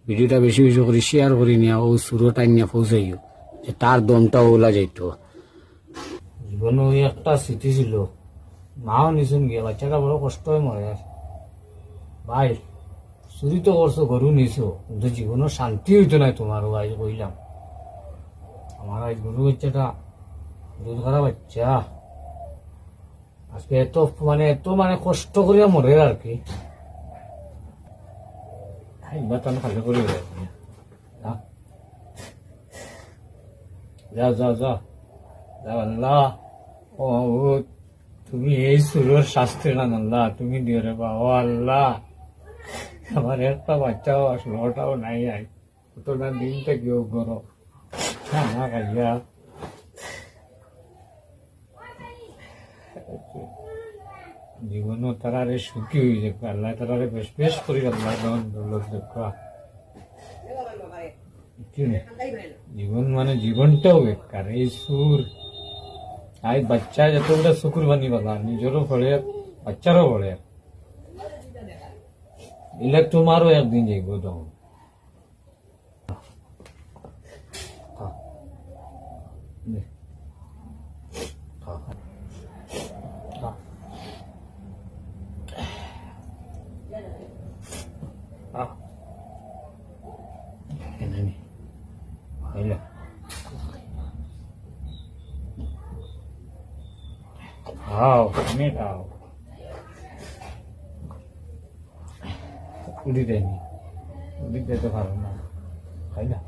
ভিডিওটা বেশি বেশি করে শেয়ার করে নিয়ে ও সুরোটা নিয়ে পৌঁছাইও যে তার দমটা ওলা যাইতো। জীবনে ওই একটা স্মৃতি ছিল, মাও নিছুন গিয়ে বাচ্চাটা বড় কষ্ট হয় মরে ভাই। চুরি তো করছো, গরু নিছো, কিন্তু জীবনের শান্তি হইতো নাই তোমার। আজ কইলাম আমার আজ গরু বাচ্চাটা দুধ খারা বাচ্চা আজকে এত মানে কষ্ট করিয়া মরে আর কি। এবার তো আমি খালি করে যা যা যা যা আল্লাহ। ও তুমি এই সুরের শাস্তি না আল্লাহ, তুমি দিও রে বাবা আল্লাহ। আমার একটা বাচ্চাও আসলো, ওটাও নাই। আই কতটা দিন থেকে গরম খানা খাইয়া জীবনও তারারে সুখী হয়ে যাবে আল্লাহ, তারারে বেশ বেশ করি আল্লাহ দেখা। জীবন মানে জীবনটাও বেকার এই সুর। আই বাচ্চা যতটা শুকুর বানি বাবা, নিজেরও পড়ে বাচ্চারও পড়ে। এলে তোমারও একদিন যাইব তখন। খাও তুমি খাও, উড়ি দেয়নি, উড়ি দিতে পারো না, তাই না?